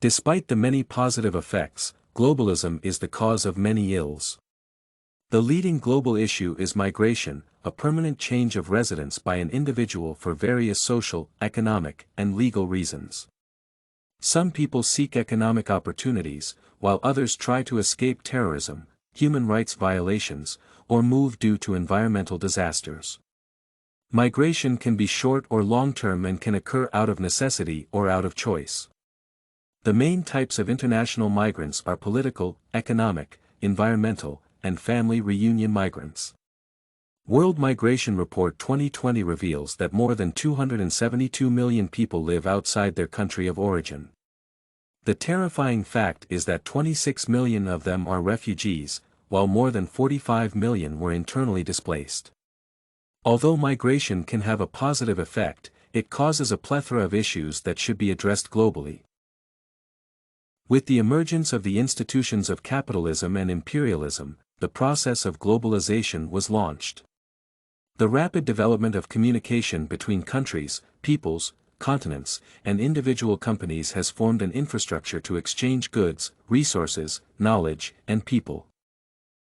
Despite the many positive effects, globalism is the cause of many ills. The leading global issue is migration, a permanent change of residence by an individual for various social, economic, and legal reasons. Some people seek economic opportunities, while others try to escape terrorism, human rights violations, or move due to environmental disasters. Migration can be short or long-term and can occur out of necessity or out of choice. The main types of international migrants are political, economic, environmental, and family reunion migrants. World Migration Report 2020 reveals that more than 272 million people live outside their country of origin. The terrifying fact is that 26 million of them are refugees, while more than 45 million were internally displaced. Although migration can have a positive effect, it causes a plethora of issues that should be addressed globally. With the emergence of the institutions of capitalism and imperialism, the process of globalization was launched. The rapid development of communication between countries, peoples, continents, and individual companies has formed an infrastructure to exchange goods, resources, knowledge, and people.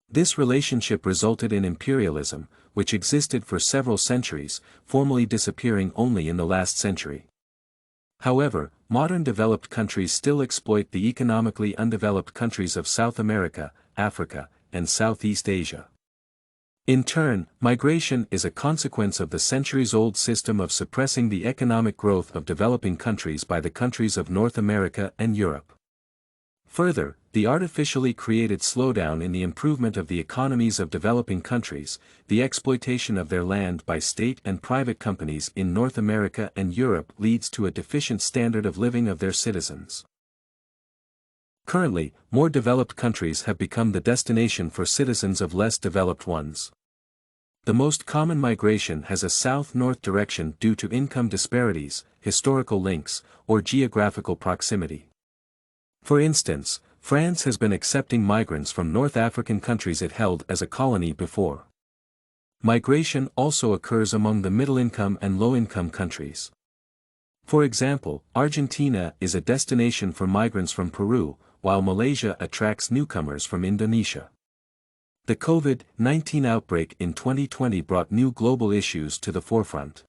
This relationship resulted in imperialism, which existed for several centuries, formally disappearing only in the last century. However, modern developed countries still exploit the economically undeveloped countries of South America, Africa, and Southeast Asia. In turn, migration is a consequence of the centuries-old system of suppressing the economic growth of developing countries by the countries of North America and Europe. Further, the artificially created slowdown in the improvement of the economies of developing countries, the exploitation of their land by state and private companies in North America and Europe leads to a deficient standard of living of their citizens. Currently, more developed countries have become the destination for citizens of less developed ones. The most common migration has a south-north direction due to income disparities, historical links, or geographical proximity. For instance, France has been accepting migrants from North African countries it held as a colony before. Migration also occurs among the middle-income and low-income countries. For example, Argentina is a destination for migrants from Peru, while Malaysia attracts newcomers from Indonesia. The COVID-19 outbreak in 2020 brought new global issues to the forefront.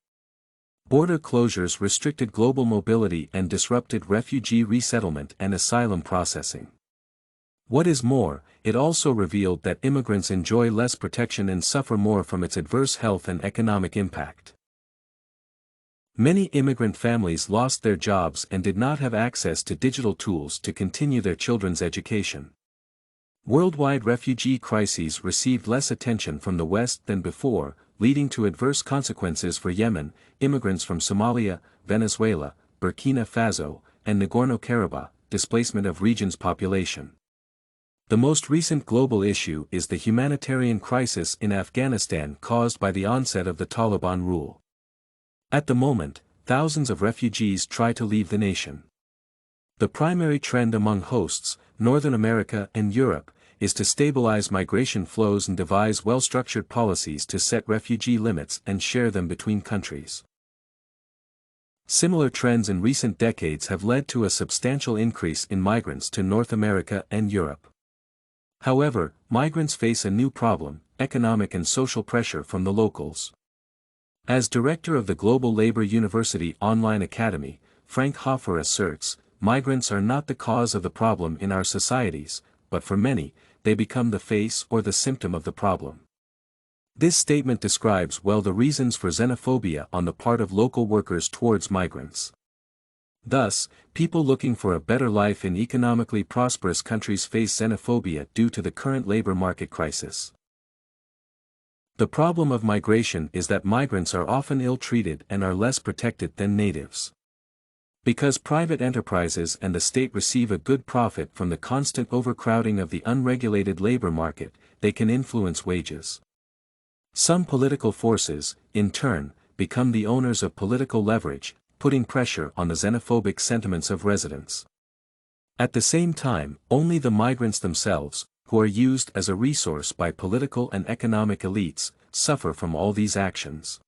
Border closures restricted global mobility and disrupted refugee resettlement and asylum processing. What is more, it also revealed that immigrants enjoy less protection and suffer more from its adverse health and economic impact. Many immigrant families lost their jobs and did not have access to digital tools to continue their children's education. Worldwide refugee crises received less attention from the West than before, leading to adverse consequences for Yemen, immigrants from Somalia, Venezuela, Burkina Faso, and Nagorno-Karabakh, displacement of region's population. The most recent global issue is the humanitarian crisis in Afghanistan caused by the onset of the Taliban rule. At the moment, thousands of refugees try to leave the nation. The primary trend among hosts, Northern America and Europe, is to stabilize migration flows and devise well-structured policies to set refugee limits and share them between countries. Similar trends in recent decades have led to a substantial increase in migrants to North America and Europe. However, migrants face a new problem, economic and social pressure from the locals. As director of the Global Labor University Online Academy, Frank Hoffer asserts, migrants are not the cause of the problem in our societies, but for many, they become the face or the symptom of the problem. This statement describes well the reasons for xenophobia on the part of local workers towards migrants. Thus, people looking for a better life in economically prosperous countries face xenophobia due to the current labor market crisis. The problem of migration is that migrants are often ill-treated and are less protected than natives. Because private enterprises and the state receive a good profit from the constant overcrowding of the unregulated labor market, they can influence wages. Some political forces, in turn, become the owners of political leverage, putting pressure on the xenophobic sentiments of residents. At the same time, only the migrants themselves, who are used as a resource by political and economic elites, suffer from all these actions.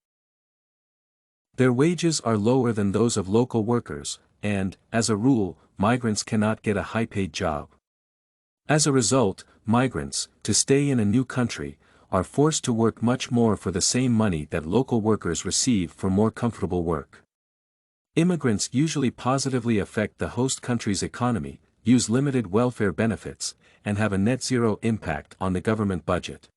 Their wages are lower than those of local workers, and, as a rule, migrants cannot get a high-paid job. As a result, migrants, to stay in a new country, are forced to work much more for the same money that local workers receive for more comfortable work. Immigrants usually positively affect the host country's economy, use limited welfare benefits, and have a net-zero impact on the government budget.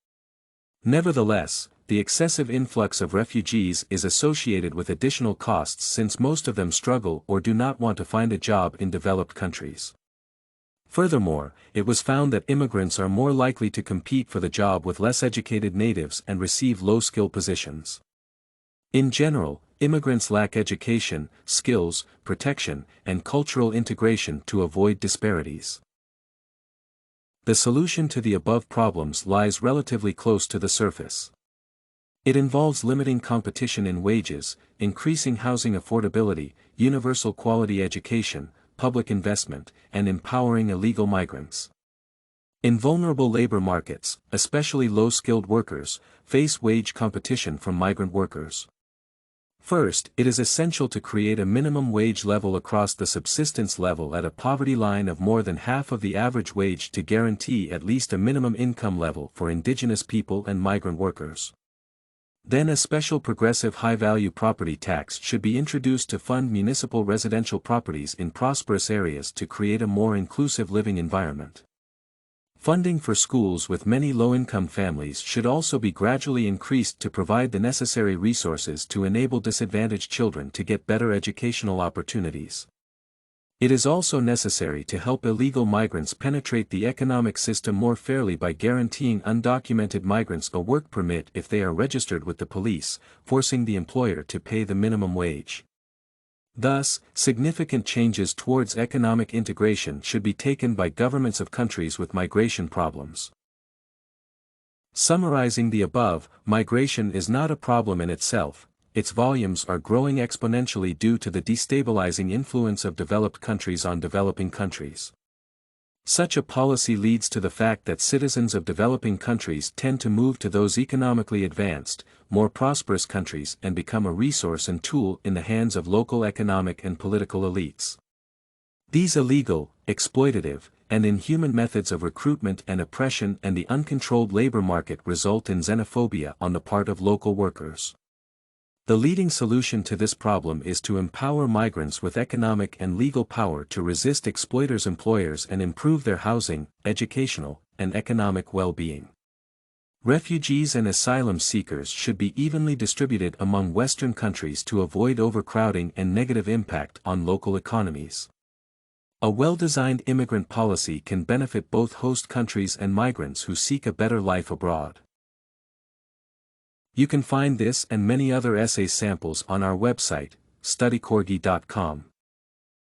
Nevertheless, the excessive influx of refugees is associated with additional costs since most of them struggle or do not want to find a job in developed countries. Furthermore, it was found that immigrants are more likely to compete for the job with less educated natives and receive low-skill positions. In general, immigrants lack education, skills, protection, and cultural integration to avoid disparities. The solution to the above problems lies relatively close to the surface. It involves limiting competition in wages, increasing housing affordability, universal quality education, public investment, and empowering illegal migrants. In vulnerable labor markets, especially low-skilled workers, face wage competition from migrant workers. First, it is essential to create a minimum wage level across the subsistence level at a poverty line of more than half of the average wage to guarantee at least a minimum income level for indigenous people and migrant workers. Then a special progressive high-value property tax should be introduced to fund municipal residential properties in prosperous areas to create a more inclusive living environment. Funding for schools with many low-income families should also be gradually increased to provide the necessary resources to enable disadvantaged children to get better educational opportunities. It is also necessary to help illegal migrants penetrate the economic system more fairly by guaranteeing undocumented migrants a work permit if they are registered with the police, forcing the employer to pay the minimum wage. Thus, significant changes towards economic integration should be taken by governments of countries with migration problems. Summarizing the above, migration is not a problem in itself, its volumes are growing exponentially due to the destabilizing influence of developed countries on developing countries. Such a policy leads to the fact that citizens of developing countries tend to move to those economically advanced, more prosperous countries and become a resource and tool in the hands of local economic and political elites. These illegal, exploitative, and inhuman methods of recruitment and oppression and the uncontrolled labor market result in xenophobia on the part of local workers. The leading solution to this problem is to empower migrants with economic and legal power to resist exploiters' employers and improve their housing, educational, and economic well-being. Refugees and asylum seekers should be evenly distributed among Western countries to avoid overcrowding and negative impact on local economies. A well-designed immigrant policy can benefit both host countries and migrants who seek a better life abroad. You can find this and many other essay samples on our website, studycorgi.com.